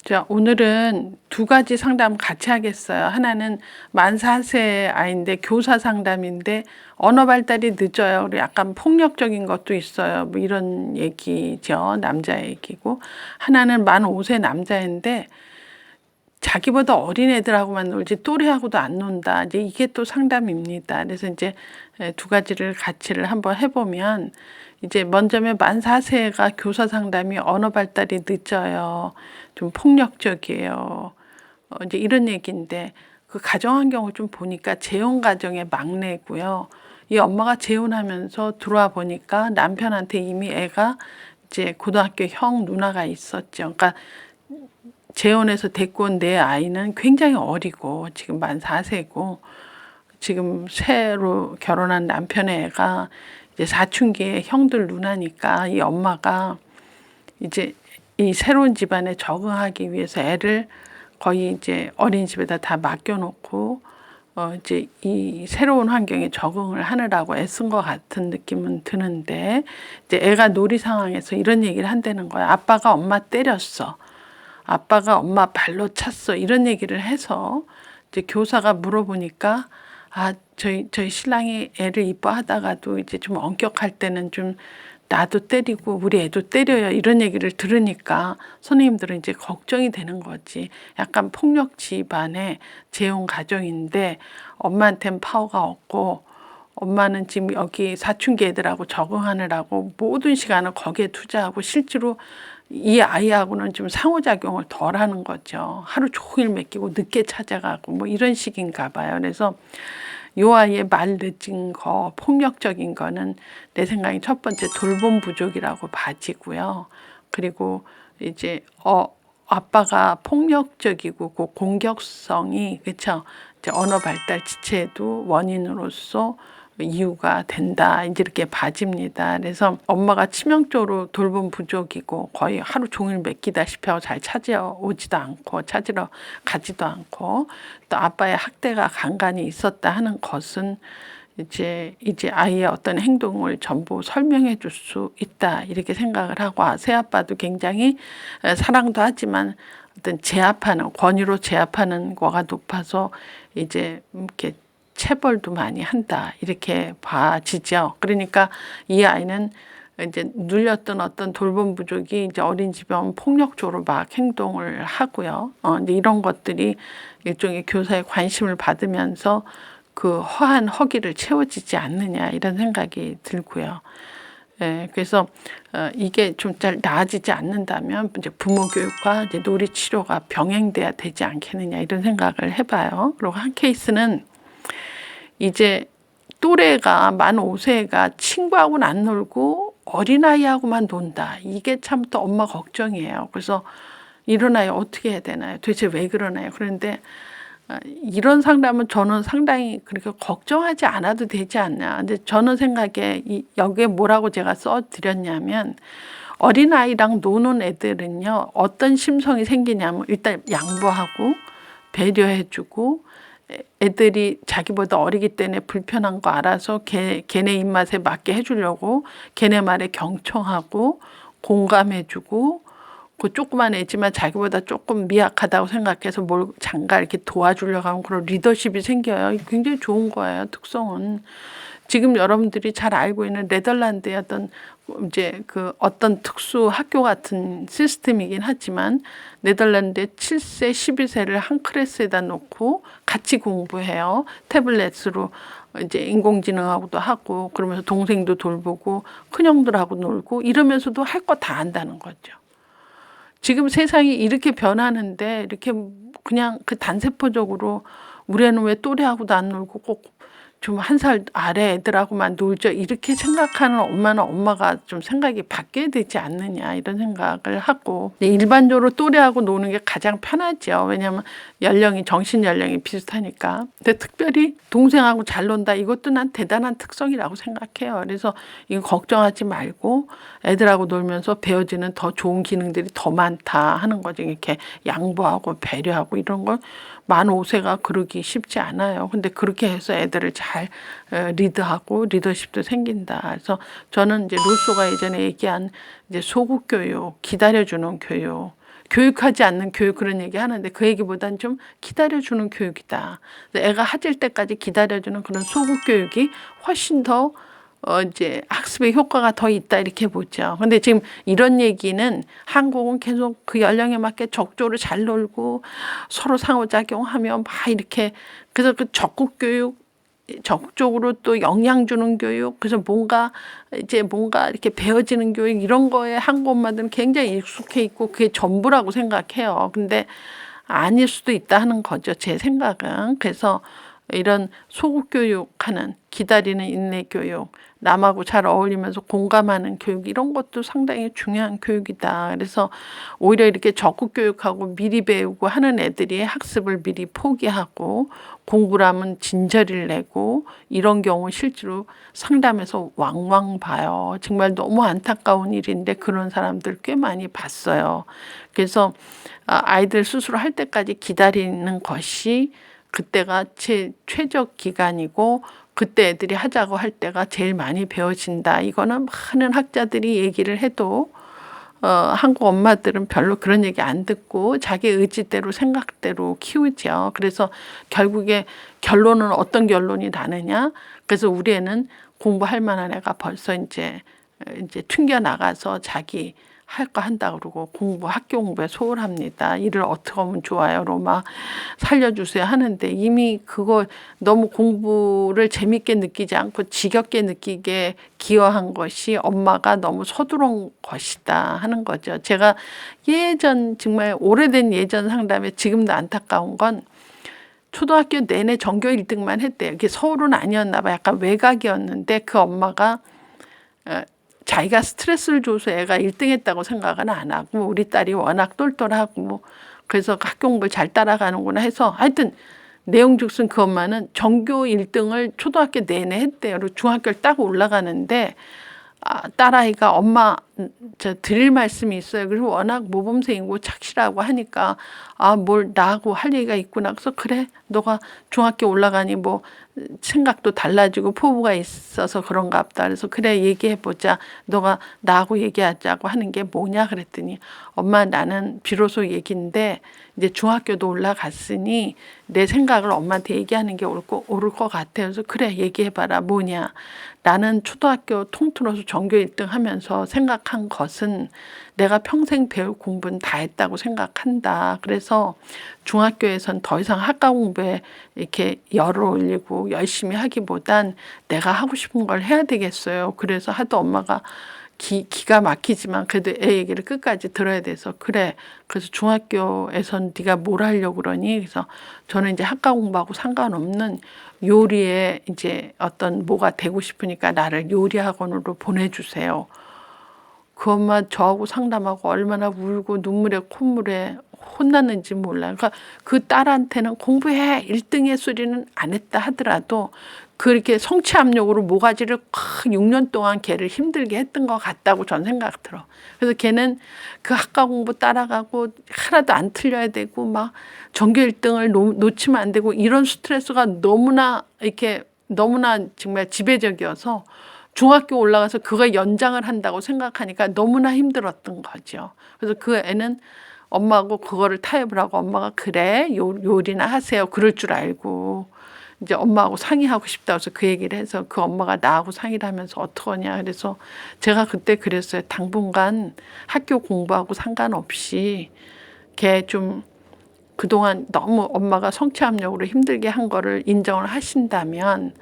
자, 오늘은 두 가지 상담 같이 하겠어요. 하나는 만 4세 아이인데 교사 상담인데 언어 발달이 늦어요. 그리고 약간 폭력적인 것도 있어요. 뭐 이런 얘기죠. 남자 얘기고. 하나는 만 5세 남자인데 자기보다 어린 애들하고만 놀지 또래하고도 안 논다. 이제 이게 또 상담입니다. 그래서 이제 두 가지를 같이를 한번 해보면 이제 먼저면 만 4세가 교사 상담이 언어 발달이 늦어요. 좀 폭력적이에요. 이제 이런 얘기인데 그 가정 환경을 좀 보니까 재혼 가정의 막내고요. 이 엄마가 재혼하면서 들어와 보니까 남편한테 이미 애가 이제 고등학교 형 누나가 있었죠. 그러니까 재혼해서 데리고 온 내 아이는 굉장히 어리고 지금 만 4세고 지금 새로 결혼한 남편의 애가 이제 사춘기에 형들 누나니까 이 엄마가 이제 이 새로운 집안에 적응하기 위해서 애를 거의 이제 어린이집에다 다 맡겨놓고 이제 이 새로운 환경에 적응을 하느라고 애쓴 것 같은 느낌은 드는데 이제 애가 놀이 상황에서 이런 얘기를 한다는 거야. 아빠가 엄마 때렸어. 아빠가 엄마 발로 찼어. 이런 얘기를 해서 이제 교사가 물어보니까 저희 신랑이 애를 이뻐하다가도 이제 좀 엄격할 때는 좀 나도 때리고 우리 애도 때려요. 이런 얘기를 들으니까 선생님들은 이제 걱정이 되는 거지. 약간 폭력 집안의 재혼 가정인데 엄마한테는 파워가 없고 엄마는 지금 여기 사춘기 애들하고 적응하느라고 모든 시간을 거기에 투자하고 실제로 이 아이하고는 좀 상호작용을 덜 하는 거죠. 하루 종일 맡기고 늦게 찾아가고 뭐 이런 식인가 봐요. 그래서 이 아이의 말 늦은 거, 폭력적인 거는 내 생각에 첫 번째 돌봄 부족이라고 봐지고요. 그리고 이제 아빠가 폭력적이고 그 공격성이 그렇죠. 이제 언어 발달 지체에도 원인으로서 이유가 된다. 이제 이렇게 봐집니다. 그래서 엄마가 치명적으로 돌봄 부족이고 거의 하루 종일 맡기다시피 하고 잘 찾아오지도 않고 찾으러 가지도 않고 또 아빠의 학대가 간간히 있었다 하는 것은 이제 아이의 어떤 행동을 전부 설명해 줄 수 있다. 이렇게 생각을 하고 새아빠도 굉장히 사랑도 하지만 어떤 제압하는 권위로 제압하는 거가 높아서 이제 이렇게 체벌도 많이 한다 이렇게 봐지죠. 그러니까 이 아이는 이제 눌렸던 어떤 돌봄 부족이 이제 어린이집에 오면 폭력적으로 막 행동을 하고요. 이제 이런 것들이 일종의 교사의 관심을 받으면서 그 허한 허기를 채워지지 않느냐 이런 생각이 들고요. 예, 그래서 이게 좀 잘 나아지지 않는다면 이제 부모 교육과 이제 놀이 치료가 병행돼야 되지 않겠느냐 이런 생각을 해봐요. 그리고 한 케이스는 이제 또래가 만 5세가 친구하고는 안 놀고 어린아이하고만 논다. 이게 참 또 엄마 걱정이에요. 그래서 이런 아이 어떻게 해야 되나요? 도대체 왜 그러나요? 그런데 이런 상담은 저는 상당히 그렇게 걱정하지 않아도 되지 않나. 근데 저는 생각에 여기에 뭐라고 제가 써드렸냐면 어린아이랑 노는 애들은요. 어떤 심성이 생기냐면 일단 양보하고 배려해주고 애들이 자기보다 어리기 때문에 불편한 거 알아서 걔네 입맛에 맞게 해주려고 걔네 말에 경청하고 공감해주고 그 조그만 애지만 자기보다 조금 미약하다고 생각해서 뭘 잠깐 이렇게 도와주려고 하면 그런 리더십이 생겨요. 굉장히 좋은 거예요. 특성은. 지금 여러분들이 잘 알고 있는 네덜란드의 어떤 이제 그 어떤 특수 학교 같은 시스템이긴 하지만 네덜란드의 7세, 12세를 한 클래스에다 놓고 같이 공부해요. 태블릿으로 이제 인공지능하고도 하고 그러면서 동생도 돌보고 큰형들하고 놀고 이러면서도 할 거 다 한다는 거죠. 지금 세상이 이렇게 변하는데 이렇게 그냥 그 단세포적으로 우리 애는 왜 또래하고도 안 놀고 꼭 좀 한 살 아래 애들하고만 놀죠. 이렇게 생각하는 엄마는 엄마가 좀 생각이 바뀌어야 되지 않느냐 이런 생각을 하고 일반적으로 또래하고 노는 게 가장 편하죠. 왜냐하면 연령이 정신 연령이 비슷하니까. 근데 특별히 동생하고 잘 논다 이것도 난 대단한 특성이라고 생각해요. 그래서 이거 걱정하지 말고 애들하고 놀면서 배워지는 더 좋은 기능들이 더 많다 하는 거죠. 이렇게 양보하고 배려하고 이런 걸 만 5세가 그러기 쉽지 않아요. 근데 그렇게 해서 애들을 잘 리드하고 리더십도 생긴다. 그래서 저는 이제 루소가 예전에 얘기한 이제 소극 교육, 기다려주는 교육, 교육하지 않는 교육 그런 얘기 하는데 그 얘기보단 좀 기다려주는 교육이다. 애가 하질 때까지 기다려주는 그런 소극 교육이 훨씬 더 이제 학습의 효과가 더 있다 이렇게 보죠. 근데 지금 이런 얘기는 한국은 계속 그 연령에 맞게 적조를 잘 놀고 서로 상호작용하며 막 이렇게 그래서 그 적극 교육 적극적으로 또 영양 주는 교육 그래서 뭔가 이렇게 배워지는 교육 이런 거에 한국 엄마들은 굉장히 익숙해 있고 그게 전부라고 생각해요. 근데 아닐 수도 있다 하는 거죠. 제 생각은. 그래서 이런 소극 교육하는 기다리는 인내 교육 남하고 잘 어울리면서 공감하는 교육 이런 것도 상당히 중요한 교육이다. 그래서 오히려 이렇게 적극 교육하고 미리 배우고 하는 애들이 학습을 미리 포기하고 공부를 하면 진저리를 내고 이런 경우 실제로 상담에서 왕왕 봐요. 정말 너무 안타까운 일인데 그런 사람들 꽤 많이 봤어요. 그래서 아이들 스스로 할 때까지 기다리는 것이 그때가 최적 기간이고 그때 애들이 하자고 할 때가 제일 많이 배워진다. 이거는 많은 학자들이 얘기를 해도 한국 엄마들은 별로 그런 얘기 안 듣고 자기 의지대로 생각대로 키우죠. 그래서 결국에 결론은 어떤 결론이 나느냐. 그래서 우리 애는 공부할 만한 애가 벌써 이제 튕겨 나가서 자기 할 거 한다 그러고 학교 공부에 소홀합니다. 일을 어떻게 하면 좋아요로 막 살려주세요 하는데 이미 그거 너무 공부를 재밌게 느끼지 않고 지겹게 느끼게 기여한 것이 엄마가 너무 서두른 것이다 하는 거죠. 제가 정말 오래된 예전 상담에 지금도 안타까운 건 초등학교 내내 전교 1등만 했대요. 이게 서울은 아니었나 봐. 약간 외곽이었는데 그 엄마가 자기가 스트레스를 줘서 애가 1등 했다고 생각은 안 하고 우리 딸이 워낙 똘똘하고 그래서 학교 공부를 잘 따라가는구나 해서 하여튼 내용즉슨 그 엄마는 전교 1등을 초등학교 내내 했대요. 그리고 중학교를 딱 올라가는데 딸아이가 엄마 저 드릴 말씀이 있어요. 그리고 워낙 모범생이고 착실하고 하니까 뭘 나하고 할 얘기가 있구나. 그래서 그래 너가 중학교 올라가니 뭐 생각도 달라지고 포부가 있어서 그런가 보다. 그래서 그래 얘기해보자. 너가 나하고 얘기하자고 하는 게 뭐냐 그랬더니 엄마 나는 비로소 얘기인데 이제 중학교도 올라갔으니 내 생각을 엄마한테 얘기하는 게 옳을 것 같아요. 그래서 그래 얘기해봐라 뭐냐. 나는 초등학교 통틀어서 전교 1등 하면서 생각한 것은 내가 평생 배울 공부는 다 했다고 생각한다. 그래서 중학교에선 더 이상 학과 공부에 이렇게 열을 올리고 열심히 하기보단 내가 하고 싶은 걸 해야 되겠어요. 그래서 하도 엄마가 기가 막히지만 그래도 애 얘기를 끝까지 들어야 돼서 그래. 그래서 중학교에선 네가 뭘 하려고 그러니? 그래서 저는 이제 학과 공부하고 상관없는 요리에 이제 어떤 뭐가 되고 싶으니까 나를 요리 학원으로 보내주세요. 그 엄마 저하고 상담하고 얼마나 울고 눈물에 콧물에 혼났는지 몰라요. 그러니까 그 딸한테는 공부해 1등의 소리는 안 했다 하더라도 그렇게 성취 압력으로 모가지를 6년 동안 걔를 힘들게 했던 것 같다고 전 생각 들어. 그래서 걔는 그 학과 공부 따라가고 하나도 안 틀려야 되고 막 전교 1등을 놓치면 안 되고 이런 스트레스가 너무나 정말 지배적이어서 중학교 올라가서 그거 연장을 한다고 생각하니까 너무나 힘들었던 거죠. 그래서 그 애는 엄마하고 그거를 타협을 하고 엄마가 그래 요리나 하세요. 그럴 줄 알고 이제 엄마하고 상의하고 싶다고 해서 그 얘기를 해서 그 엄마가 나하고 상의를 하면서 어떡하냐. 그래서 제가 그때 그랬어요. 당분간 학교 공부하고 상관없이 걔 좀 그동안 너무 엄마가 성취 압력으로 힘들게 한 거를 인정을 하신다면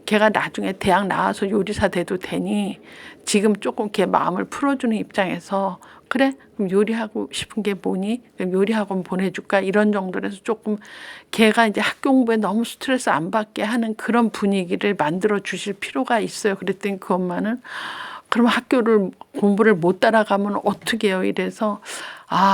걔가 나중에 대학 나와서 요리사 돼도 되니 지금 조금 걔 마음을 풀어주는 입장에서 그래 그럼 요리하고 싶은 게 뭐니? 그럼 요리학원 보내줄까? 이런 정도로 해서 조금 걔가 이제 학교 공부에 너무 스트레스 안 받게 하는 그런 분위기를 만들어 주실 필요가 있어요. 그랬더니 그 엄마는 그럼 공부를 못 따라가면 어떻게 해요? 이래서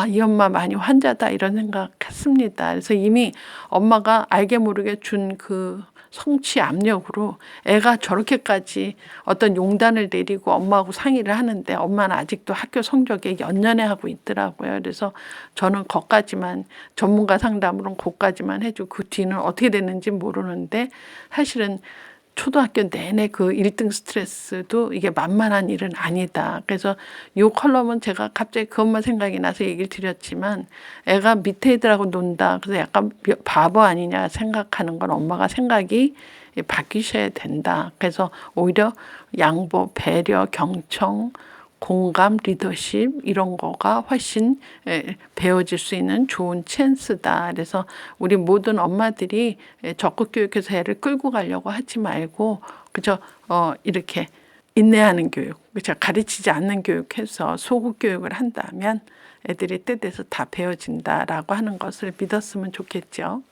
이 엄마 많이 환자다 이런 생각했습니다. 그래서 이미 엄마가 알게 모르게 준 그 성취 압력으로 애가 저렇게까지 어떤 용단을 내리고 엄마하고 상의를 하는데 엄마는 아직도 학교 성적에 연연해하고 있더라고요. 그래서 저는 거기까지만 전문가 상담으로는 거기까지만 해주고 그 뒤는 어떻게 됐는지 모르는데 사실은 초등학교 내내 그 1등 스트레스도 이게 만만한 일은 아니다. 그래서 요 컬럼은 제가 갑자기 그것만 생각이 나서 얘기를 드렸지만 애가 밑에 애들하고 논다. 그래서 약간 바보 아니냐 생각하는 건 엄마가 생각이 바뀌셔야 된다. 그래서 오히려 양보, 배려, 경청, 공감, 리더십 이런 거가 훨씬 배워질 수 있는 좋은 찬스다. 그래서 우리 모든 엄마들이 적극 교육해서 애를 끌고 가려고 하지 말고 그저 이렇게 인내하는 교육, 그죠? 가르치지 않는 교육해서 소극 교육을 한다면 애들이 때 돼서 다 배워진다라고 하는 것을 믿었으면 좋겠죠.